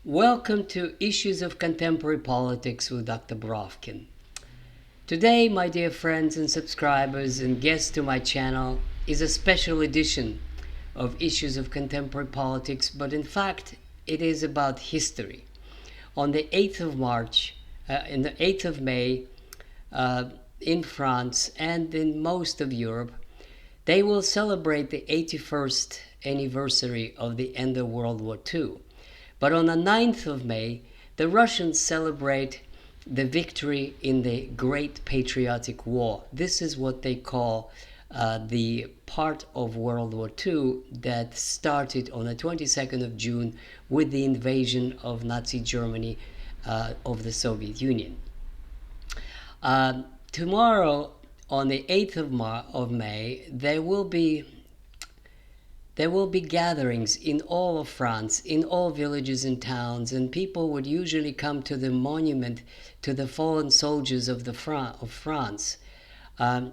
Welcome to Issues of Contemporary Politics with Dr. Brovkin. Today, my dear friends and subscribers and guests to my channel, is a special edition of Issues of Contemporary Politics, but in fact, it is about history. On the 8th of March, in the 8th of May, in France and in most of Europe, they will celebrate the 81st anniversary of the end of World War II. But on the 9th of May, the Russians celebrate the victory in the Great Patriotic War. This is what they call the part of World War II that started on the 22nd of June with the invasion of Nazi Germany of the Soviet Union. Tomorrow, on the 8th of May, there will be gatherings in all of France, in all villages and towns, and people would usually come to the monument to the fallen soldiers of France. I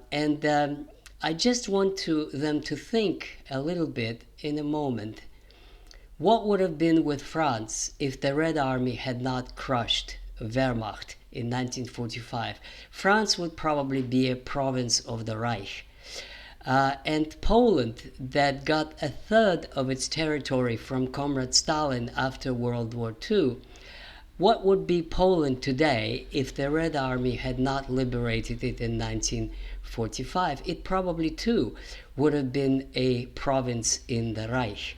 just want them to think a little bit in a moment. What would have been with France if the Red Army had not crushed Wehrmacht in 1945? France would probably be a province of the Reich. And Poland, that got a third of its territory from Comrade Stalin after World War II, what would be Poland today if the Red Army had not liberated it in 1945? It probably too would have been a province in the Reich.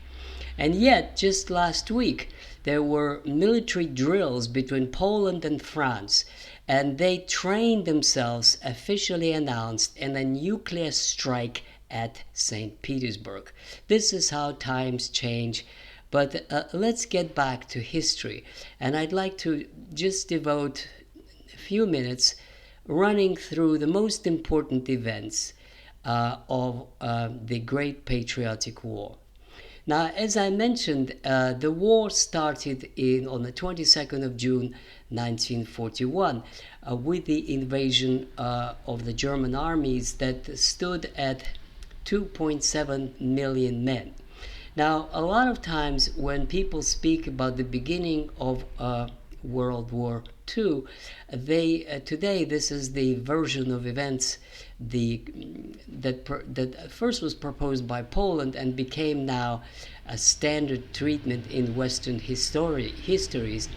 And yet, just last week, there were military drills between Poland and France, and they trained themselves, officially announced, in a nuclear strike at St. Petersburg. This is how times change. But let's get back to history. And I'd like to just devote a few minutes running through the most important events of the Great Patriotic War. Now, as I mentioned, the war started on the 22nd of June 1941 with the invasion of the German armies that stood at 2.7 million men. Now, a lot of times when people speak about the beginning of World War II, today this is the version of events that first was proposed by Poland and became now a standard treatment in Western histories,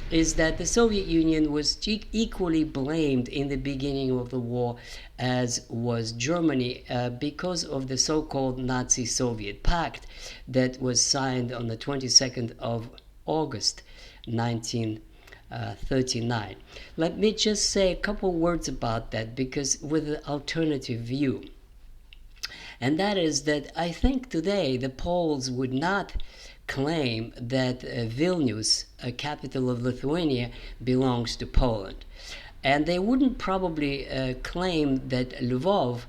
is that the Soviet Union was equally blamed in the beginning of the war as was Germany because of the so-called Nazi-Soviet Pact that was signed on the 22nd of August 1939. Let me just say a couple words about that, because with an alternative view. And that is that I think today the Poles would not claim that Vilnius, a capital of Lithuania, belongs to Poland. And they wouldn't probably claim that Lvov,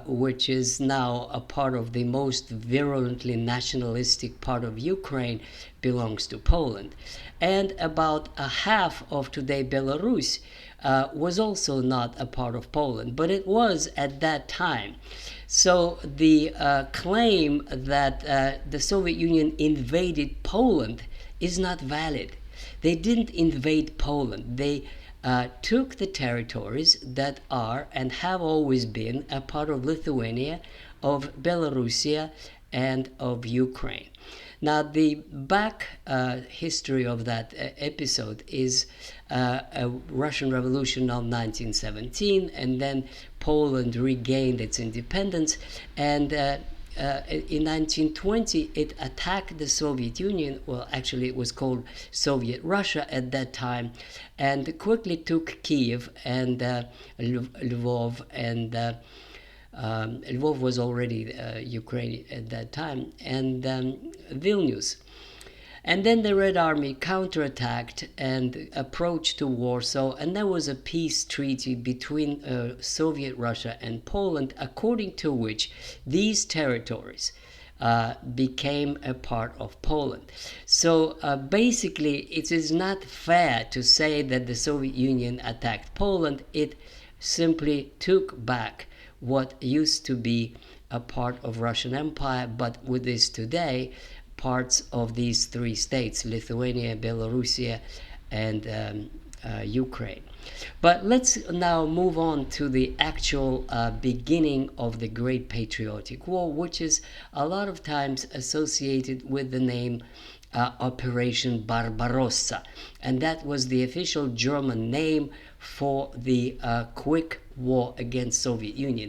which is now a part of the most virulently nationalistic part of Ukraine, belongs to Poland. And about a half of today Belarus was also not a part of Poland, but it was at that time. So the claim that the Soviet Union invaded Poland is not valid. They didn't invade Poland. They took the territories that are and have always been a part of Lithuania, of Belarusia, and of Ukraine. Now, the back history of that episode is a Russian Revolution of 1917, and then Poland regained its independence, and in 1920 it attacked the Soviet Union. Well, actually it was called Soviet Russia at that time, and quickly took Kiev and Lvov, and Lvov was already Ukraine at that time, and Vilnius. And then the Red Army counterattacked and approached to Warsaw, and there was a peace treaty between Soviet Russia and Poland, according to which these territories became a part of Poland. So basically, it is not fair to say that the Soviet Union attacked Poland. It simply took back what used to be a part of Russian Empire, but with this today, parts of these three states: Lithuania, Belarusia, and Ukraine. But let's now move on to the actual beginning of the Great Patriotic War, which is a lot of times associated with the name Operation Barbarossa, and that was the official German name for the quick war against Soviet Union.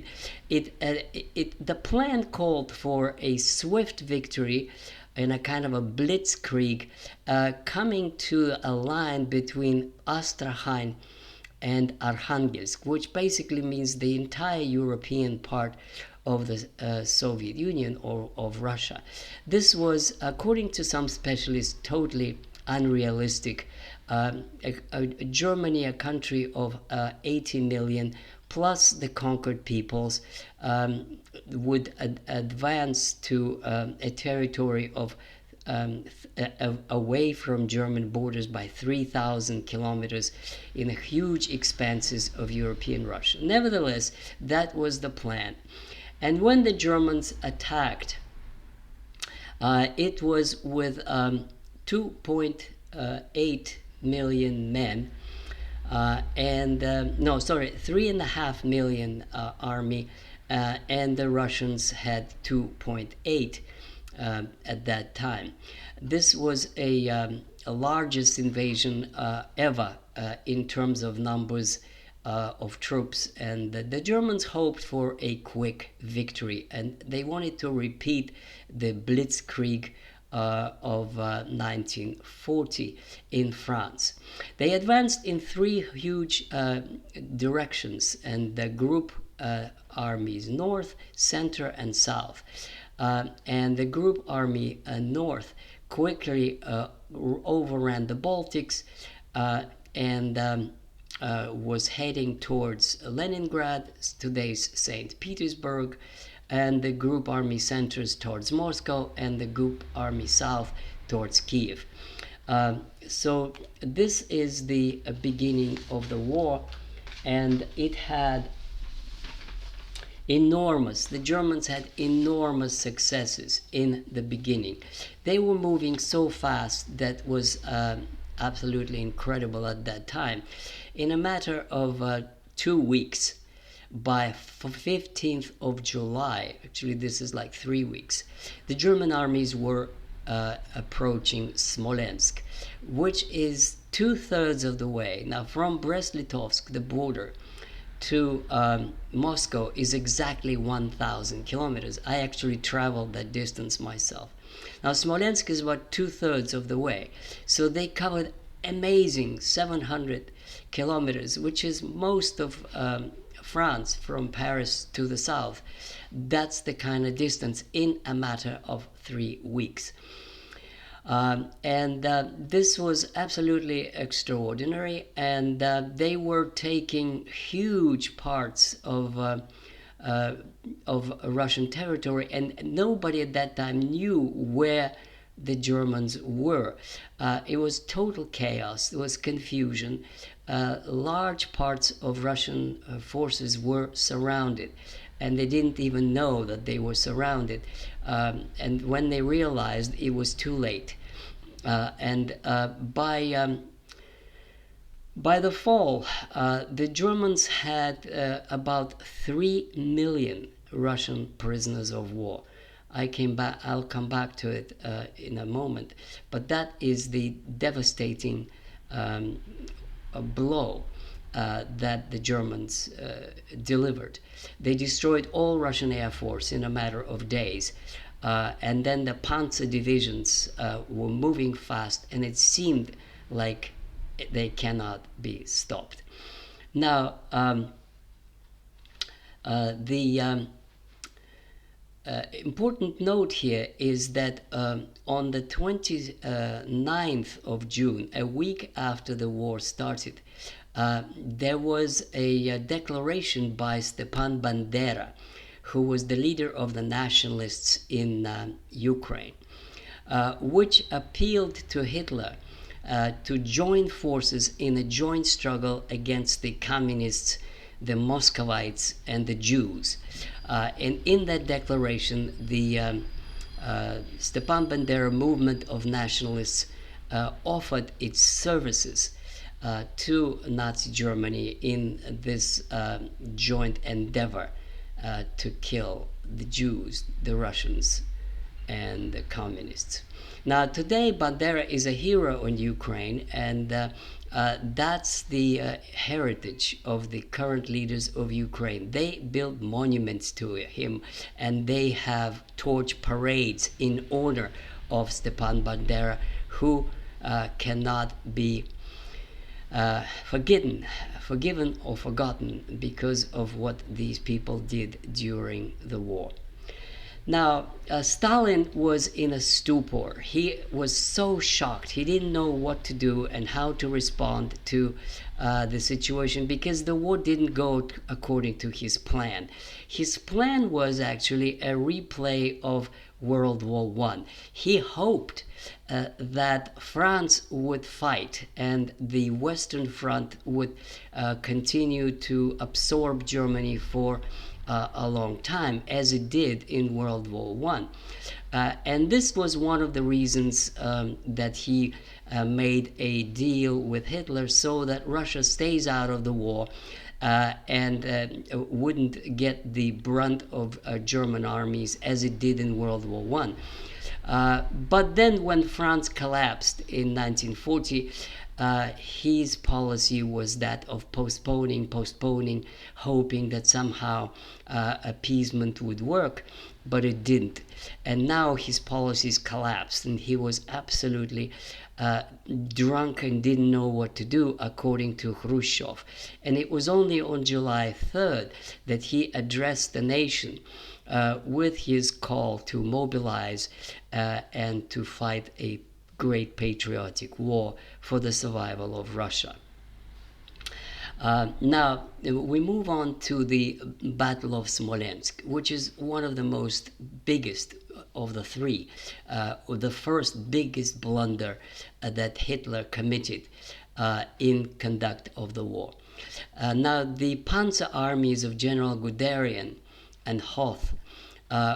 The plan called for a swift victory in a kind of a blitzkrieg, coming to a line between Astrakhan and Arkhangelsk, which basically means the entire European part of the Soviet Union or of Russia. This was, according to some specialists, totally unrealistic. Germany, a country of 80 million, plus the conquered peoples, would advance to a territory of away from German borders by 3,000 kilometers in huge expanses of European Russia. Nevertheless, that was the plan. And when the Germans attacked, it was with 2.8 million men, 3.5 million army, and the Russians had 2.8 at that time. This was a largest invasion ever in terms of numbers of troops, and the Germans hoped for a quick victory, and they wanted to repeat the blitzkrieg of 1940 in France. They advanced in three huge directions, and the group armies north, center, and south. And the group army north quickly overran the Baltics and was heading towards Leningrad, today's St. Petersburg, and the group army centers towards Moscow, and the group army south towards Kiev. So this is the beginning of the war, and it had the Germans had enormous successes in the beginning. They were moving so fast that was absolutely incredible at that time. In a matter of 2 weeks, by 15th of July, actually this is like 3 weeks, the German armies were approaching Smolensk, which is 2/3 of the way. Now from Brest-Litovsk, the border, to Moscow is exactly 1,000 kilometers. I actually traveled that distance myself. Now Smolensk is about 2/3 of the way, so they covered amazing 700 kilometers, which is most of France from Paris to the south. That's the kind of distance in a matter of 3 weeks. This was absolutely extraordinary, and they were taking huge parts of Russian territory, and nobody at that time knew where the Germans were. It was total chaos. There was confusion. Large parts of Russian forces were surrounded, and they didn't even know that they were surrounded. And when they realized, it was too late. By the fall, the Germans had about 3 million Russian prisoners of war. I'll come back to it in a moment, but that is the devastating blow that the Germans delivered. They destroyed all Russian Air Force in a matter of days. And then the panzer divisions were moving fast, and it seemed like they cannot be stopped. Now, the important note here is that on the 29th of June, a week after the war started, there was a declaration by Stepan Bandera, who was the leader of the nationalists in Ukraine, which appealed to Hitler to join forces in a joint struggle against the communists, the Muscovites, and the Jews. And in that declaration, the Stepan Bandera movement of nationalists offered its services to Nazi Germany in this joint endeavor to kill the Jews, the Russians, and the communists. Now, today, Bandera is a hero in Ukraine, and that's the heritage of the current leaders of Ukraine. They built monuments to him, and they have torch parades in honor of Stepan Bandera, who cannot be forgiven or forgotten because of what these people did during the war. Now, Stalin was in a stupor. He was so shocked. He didn't know what to do and how to respond to the situation, because the war didn't go according to his plan. His plan was actually a replay of World War I. He hoped that France would fight and the Western Front would continue to absorb Germany for a long time, as it did in World War I. And this was one of the reasons that he made a deal with Hitler so that Russia stays out of the war and wouldn't get the brunt of German armies as it did in World War I. But then when France collapsed in 1940, his policy was that of postponing, hoping that somehow appeasement would work, but it didn't. And now his policies collapsed, and he was absolutely drunk and didn't know what to do, according to Khrushchev. And it was only on July 3rd that he addressed the nation with his call to mobilize and to fight a Great Patriotic War for the survival of Russia. Now, we move on to the Battle of Smolensk, which is one of the most biggest of the three, the first biggest blunder that Hitler committed in conduct of the war. Now, the panzer armies of General Guderian and Hoth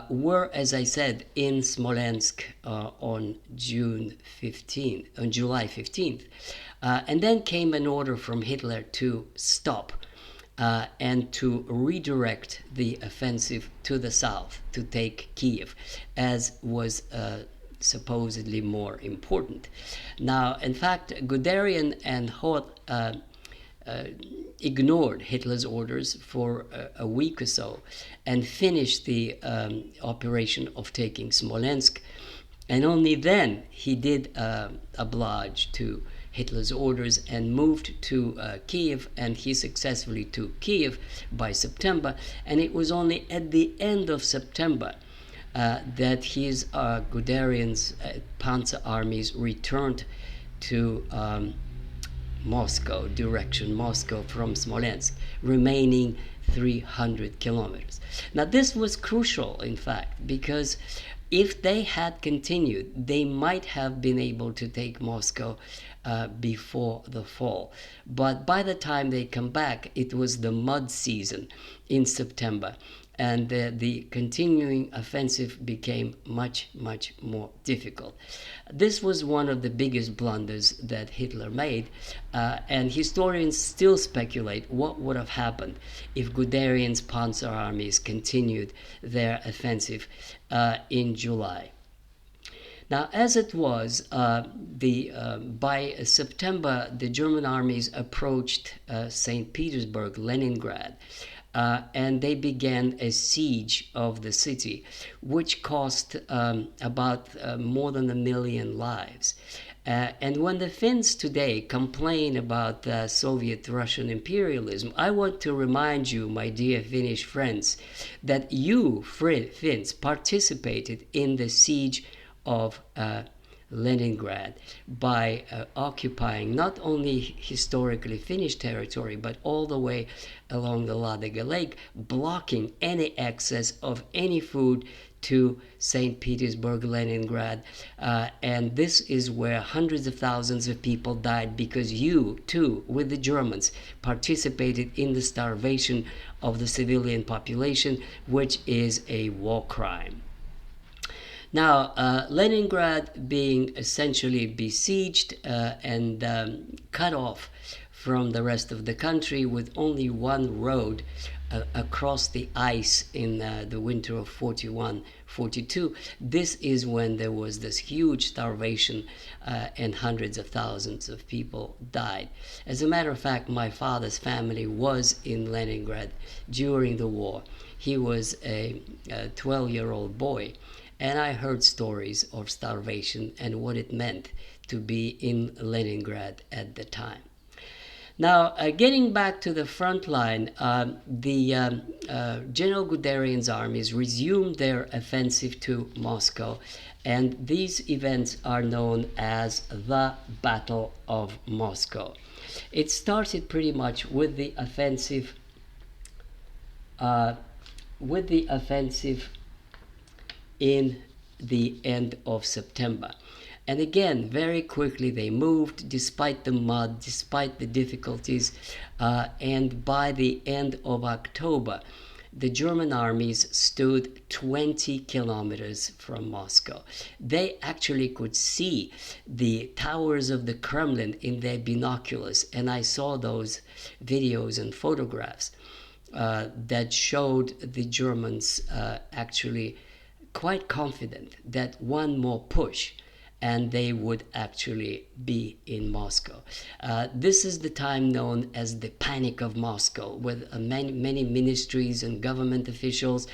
were, as I said, in Smolensk on July 15th. And then came an order from Hitler to stop and to redirect the offensive to the south, to take Kiev, as was supposedly more important. Now, in fact, Guderian and Hoth ignored Hitler's orders for a week or so and finished the operation of taking Smolensk, and only then he did oblige to Hitler's orders and moved to Kiev, and he successfully took Kiev by September. And it was only at the end of September that his Guderian's panzer armies returned to Moscow, direction Moscow from Smolensk, remaining 300 kilometers. Now, this was crucial, in fact, because if they had continued, they might have been able to take Moscow before the fall. But by the time they come back, it was the mud season in September, and the continuing offensive became much, much more difficult. This was one of the biggest blunders that Hitler made, and historians still speculate what would have happened if Guderian's panzer armies continued their offensive in July. Now, as it was, by September, the German armies approached St. Petersburg, Leningrad, and they began a siege of the city, which cost about more than 1 million lives. And when the Finns today complain about Soviet-Russian imperialism, I want to remind you, my dear Finnish friends, that you, Finns, participated in the siege of Leningrad by occupying not only historically Finnish territory, but all the way along the Ladoga Lake, blocking any access of any food to St. Petersburg, Leningrad. And this is where hundreds of thousands of people died, because you, too, with the Germans, participated in the starvation of the civilian population, which is a war crime. Now, Leningrad being essentially besieged and cut off from the rest of the country with only one road across the ice in the winter of 41-42. This is when there was this huge starvation and hundreds of thousands of people died. As a matter of fact, my father's family was in Leningrad during the war. He was a 12-year-old boy, and I heard stories of starvation and what it meant to be in Leningrad at the time. Now, getting back to the front line, General Guderian's armies resumed their offensive to Moscow, and these events are known as the Battle of Moscow. It started pretty much with the offensive in the end of September. And again, very quickly they moved despite the mud, despite the difficulties, and by the end of October, the German armies stood 20 kilometers from Moscow. They actually could see the towers of the Kremlin in their binoculars, and I saw those videos and photographs that showed the Germans actually quite confident that one more push and they would actually be in Moscow. This is the time known as the Panic of Moscow, where many ministries and government officials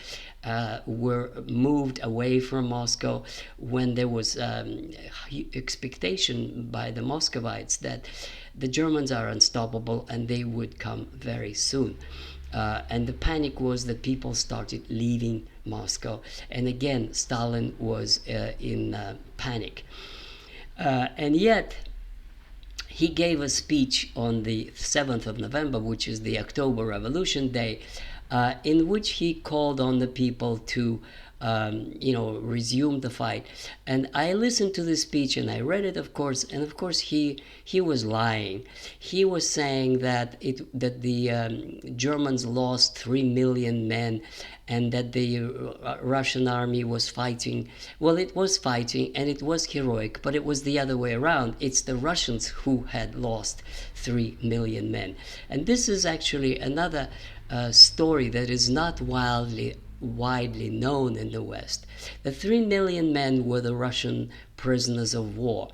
were moved away from Moscow, when there was expectation by the Muscovites that the Germans are unstoppable and they would come very soon. And the panic was that people started leaving Moscow. And again, Stalin was in panic. And yet, he gave a speech on the 7th of November, which is the October Revolution Day, in which he called on the people to resume the fight. And I listened to this speech and I read it, of course, and of course he was lying. He was saying that the Germans lost 3 million men and that the Russian army was fighting. Well, it was fighting and it was heroic, but it was the other way around. It's the Russians who had lost 3 million men. And this is actually another story that is not widely known in the West. The 3 million men were the Russian prisoners of war,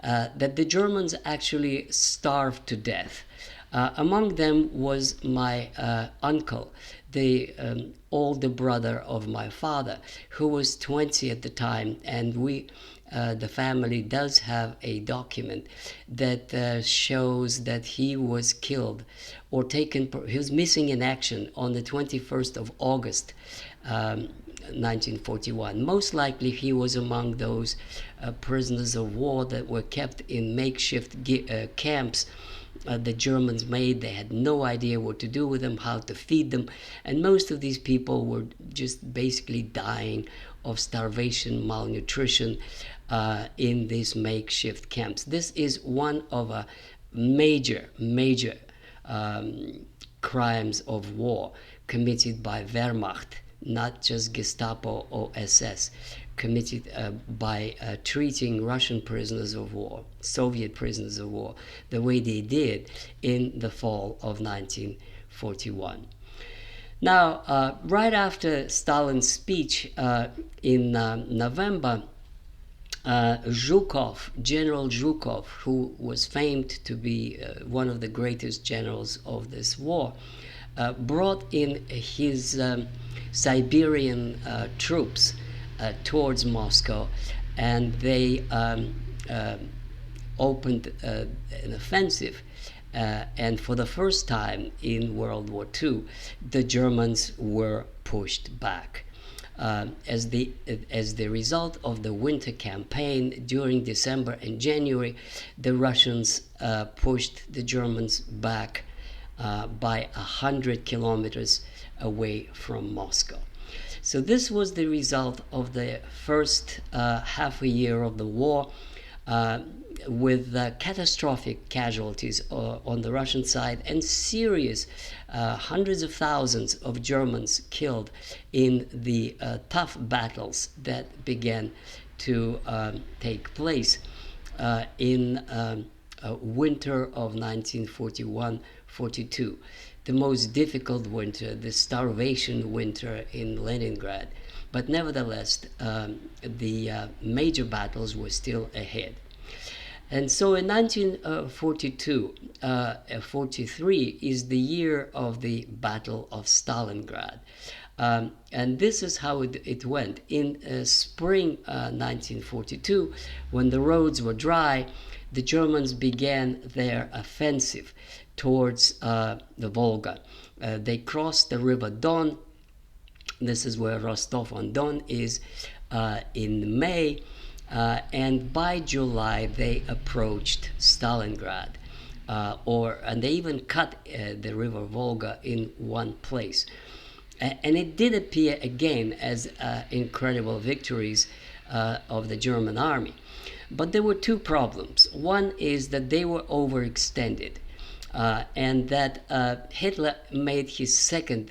that the Germans actually starved to death. Among them was my uncle, the older brother of my father, who was 20 at the time, and the family does have a document that shows that he was killed or he was missing in action on the 21st of August 1941. Most likely he was among those prisoners of war that were kept in makeshift camps the Germans made. They had no idea what to do with them, how to feed them, and most of these people were just basically dying of starvation, malnutrition in these makeshift camps. This is one of a major crimes of war committed by Wehrmacht, not just Gestapo or SS, committed by treating Russian prisoners of war, Soviet prisoners of war, the way they did in the fall of 1941. Now, right after Stalin's speech in November, General Zhukov, who was famed to be one of the greatest generals of this war, brought in his Siberian troops towards Moscow, and they opened an offensive. And for the first time in World War II, the Germans were pushed back. As the result of the winter campaign during December and January, the Russians pushed the Germans back by 100 kilometers away from Moscow. So this was the result of the first half a year of the war. with catastrophic casualties on the Russian side and serious hundreds of thousands of Germans killed in the tough battles that began to take place in winter of 1941-42, the most difficult winter, the starvation winter in Leningrad. But nevertheless, the major battles were still ahead. And so in 1942, 43 is the year of the Battle of Stalingrad. And this is how it went. In spring 1942, when the roads were dry, the Germans began their offensive towards the Volga. They crossed the river Don. This is where Rostov-on-Don is in May. And by July, they approached Stalingrad. And they even cut the river Volga in one place. And it did appear again as incredible victories of the German army. But there were two problems. One is that they were overextended, and that Hitler made his second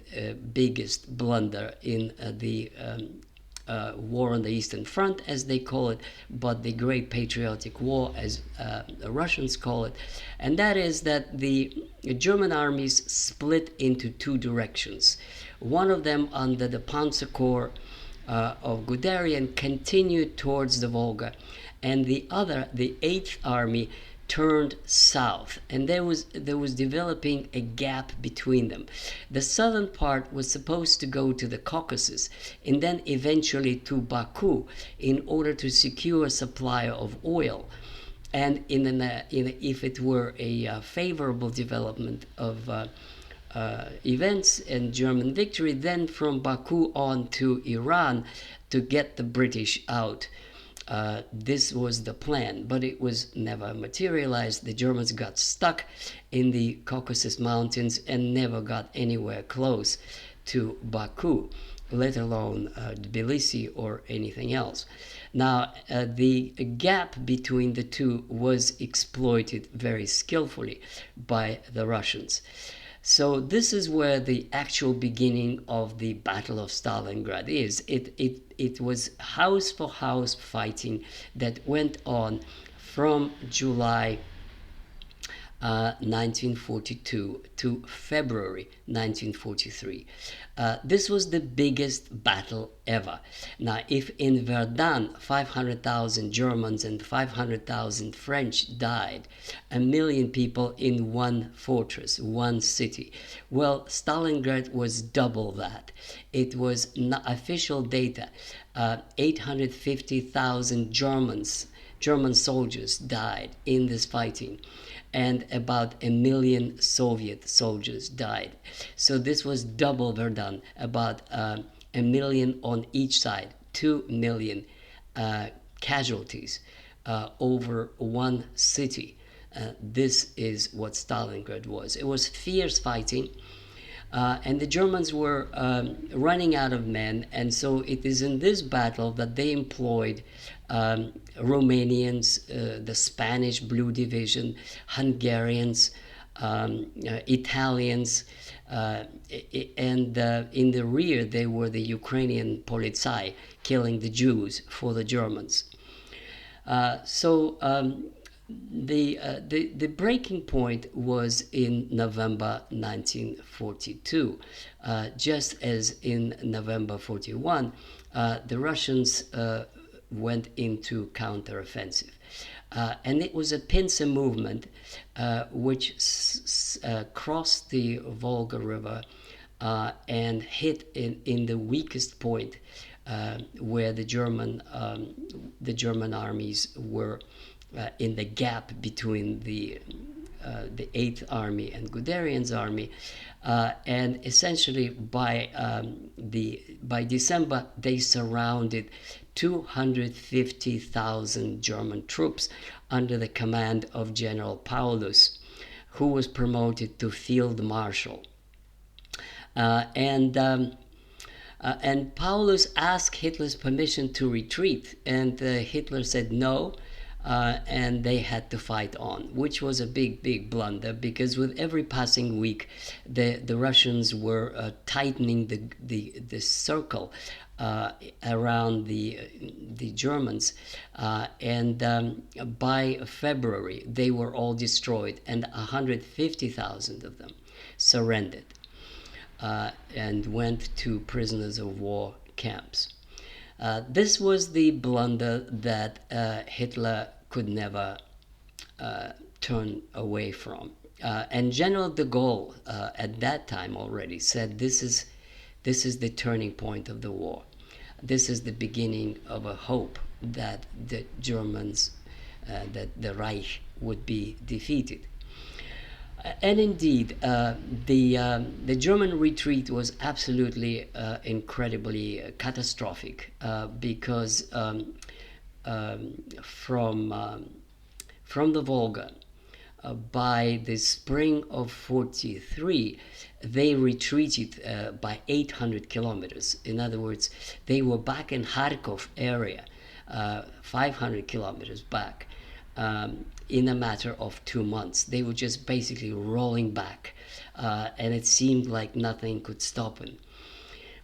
biggest blunder in the war on the Eastern Front, as they call it, but the Great Patriotic War, as the Russians call it. And that is that the German armies split into two directions. One of them, under the Panzer Corps of Guderian, continued towards the Volga, and the other, the 8th Army, turned south, and there was developing a gap between them. The southern part was supposed to go to the Caucasus and then eventually to Baku in order to secure a supply of oil. And if it were a favorable development of events and German victory, then from Baku on to Iran to get the British out. This was the plan, but it was never materialized. The Germans got stuck in the Caucasus Mountains and never got anywhere close to Baku, let alone Tbilisi or anything else. Now, the gap between the two was exploited very skillfully by the Russians. So this is where the actual beginning of the Battle of Stalingrad is. It was house for house fighting that went on from July 1942 to February 1943. This was the biggest battle ever. Now, if in Verdun 500,000 Germans and 500,000 French died, 1 million people in one fortress, one city, well, Stalingrad was double that. It was official data, 850,000 German soldiers died in this fighting, and about 1 million Soviet soldiers died. So this was double Verdun, about 1 million on each side, 2 million casualties over one city. This is what Stalingrad was. It was fierce fighting. And the Germans were running out of men, and so it is in this battle that they employed Romanians, the Spanish Blue Division, Hungarians, Italians, and in the rear they were the Ukrainian Polizei, killing the Jews for the Germans. The breaking point was in November 1942. Just as in November 41, the Russians went into counteroffensive. And it was a pincer movement which crossed the Volga River and hit in the weakest point where the German armies were in the gap between the 8th Army and Guderian's army, and essentially by December they surrounded 250,000 German troops under the command of General Paulus, who was promoted to Field Marshal. And Paulus asked Hitler's permission to retreat, and Hitler said no. and they had to fight on, which was a big blunder, because with every passing week, the Russians were tightening the circle around the Germans, and by February they were all destroyed, and 150,000 of them surrendered and went to prisoners of war camps. This was the blunder that Hitler could never turn away from. And General de Gaulle at that time already said, this is the turning point of the war. This is the beginning of a hope that the Germans, that the Reich would be defeated. And indeed, the German retreat was absolutely incredibly catastrophic, because from the Volga, by the spring of 43, they retreated by 800 kilometers. In other words, they were back in Kharkov area, 500 kilometers back. In a matter of 2 months. They were just basically rolling back, and it seemed like nothing could stop them.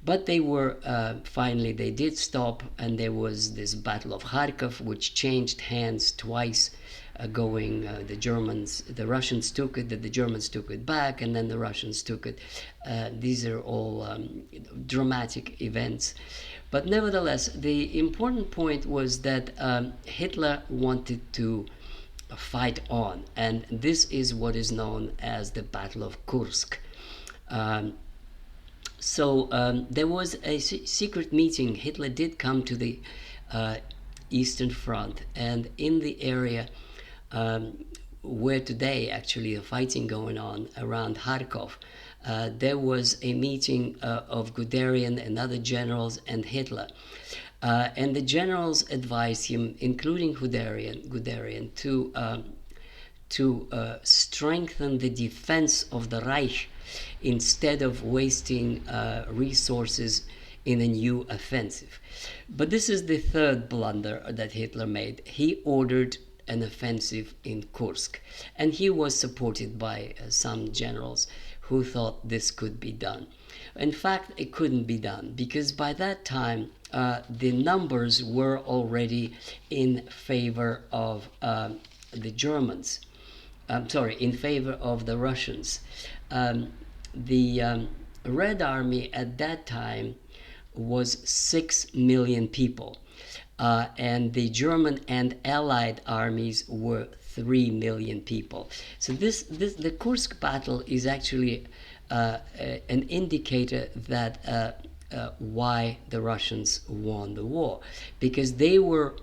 But they were, finally they did stop, and there was this Battle of Kharkov, which changed hands twice, the Russians took it, the Germans took it back, and then the Russians took it. These are all dramatic events. But nevertheless, the important point was that Hitler wanted to fight on, and this is what is known as the Battle of Kursk. There was a secret meeting. Hitler did come to the Eastern Front, and in the area where today actually the fighting going on around Kharkov, there was a meeting of Guderian and other generals and Hitler. And the generals advised him, including Guderian, to strengthen the defense of the Reich instead of wasting resources in a new offensive. But this is the third blunder that Hitler made. He ordered an offensive in Kursk, and he was supported by some generals who thought this could be done. In fact, it couldn't be done, because by that time the numbers were already in favor of the Germans. In favor of the Russians. The Red Army at that time was 6 million people, and the German and Allied armies were 3 million people. So the Kursk battle is actually an indicator that why the Russians won the war, because they were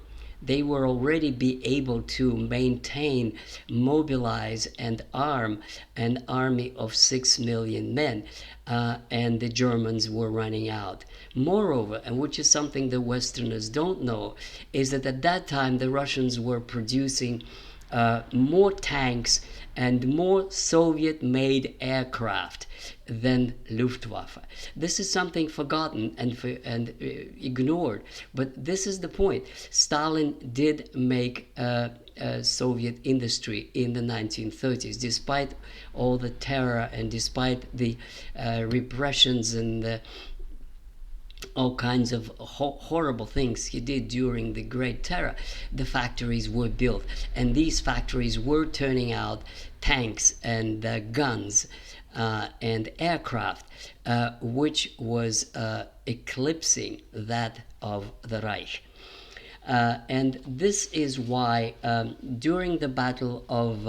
already be able to maintain, mobilize, and arm an army of 6 million men, and the Germans were running out. Moreover, and which is something the Westerners don't know, is that at that time the Russians were producing more tanks and more Soviet-made aircraft than Luftwaffe. This is something forgotten and ignored, but this is the point. Stalin did make Soviet industry in the 1930s, despite all the terror and despite the repressions and all kinds of horrible things he did during the Great Terror. The factories were built, and these factories were turning out tanks and guns and aircraft, which was eclipsing that of the Reich. And this is why during the Battle of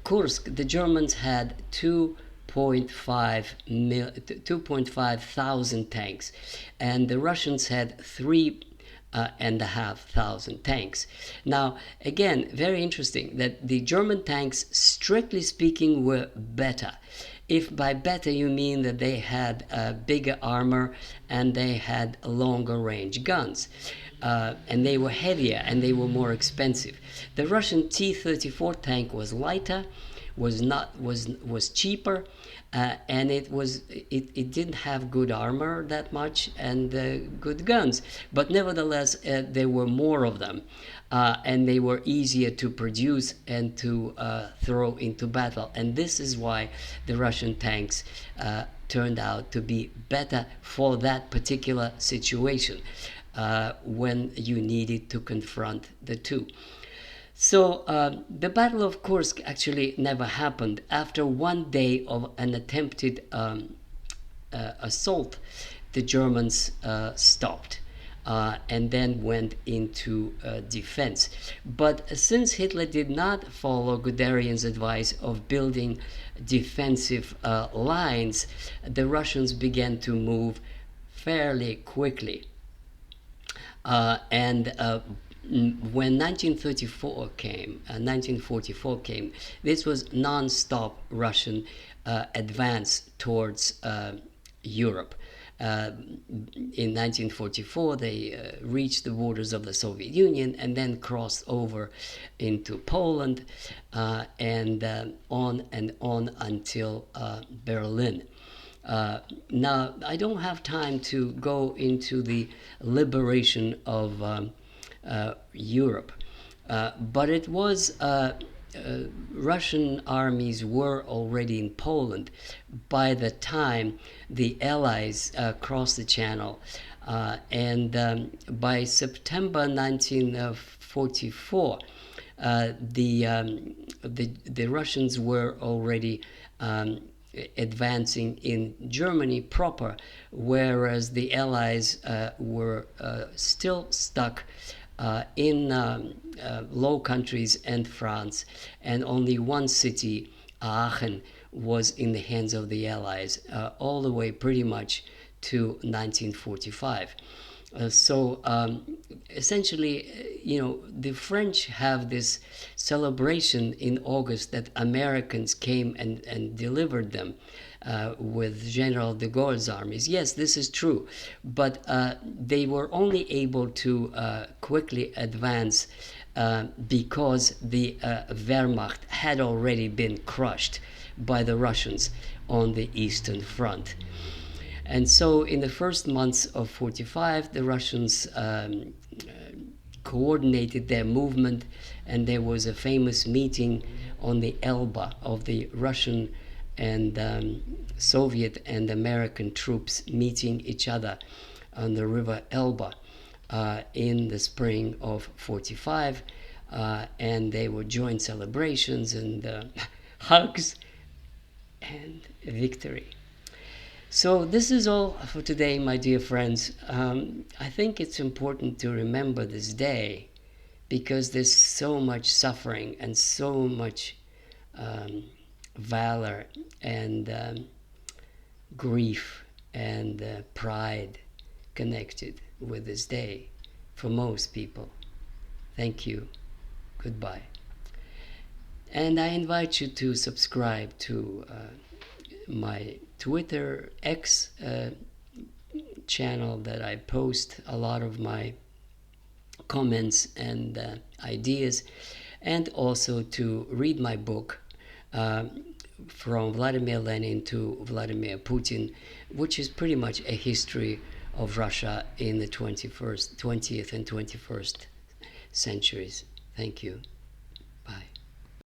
Kursk, the Germans had 2.5 thousand tanks, and the Russians had 3,500 tanks. Now, again, very interesting that the German tanks, strictly speaking, were better. If by better you mean that they had bigger armor and they had longer range guns, and they were heavier and they were more expensive. The Russian T-34 tank was lighter, was cheaper, and it didn't have good armor that much and good guns, but nevertheless there were more of them, and they were easier to produce and to throw into battle, and this is why the Russian tanks turned out to be better for that particular situation, when you needed to confront the two. So the Battle of Kursk actually never happened. After one day of an attempted assault, the Germans stopped and then went into defense. But since Hitler did not follow Guderian's advice of building defensive lines, the Russians began to move fairly quickly. And when 1944 came, this was non-stop Russian advance towards Europe. In 1944, they reached the borders of the Soviet Union and then crossed over into Poland, and on until Berlin. Now, I don't have time to go into the liberation of Europe, but it was Russian armies were already in Poland by the time the Allies crossed the Channel, and by September 1944, the Russians were already advancing in Germany proper, whereas the Allies were still stuck in Low Countries and France, and only one city, Aachen, was in the hands of the Allies all the way pretty much to 1945. Essentially, the French have this celebration in August that Americans came and delivered them with General de Gaulle's armies. Yes, this is true, but they were only able to quickly advance because the Wehrmacht had already been crushed by the Russians on the Eastern Front. And so in the first months of 45, the Russians coordinated their movement, and there was a famous meeting on the Elbe of the Russian and Soviet and American troops meeting each other on the river Elbe in the spring of 45, and they were joint celebrations and hugs and victory. So this is all for today, my dear friends. I think it's important to remember this day because there's so much suffering and so much valor and grief and pride connected with this day for most people. Thank you. Goodbye. And I invite you to subscribe to my Twitter X channel that I post a lot of my comments and ideas, and also to read my book from Vladimir Lenin to Vladimir Putin, which is pretty much a history of Russia in the 20th and 21st centuries. Thank you.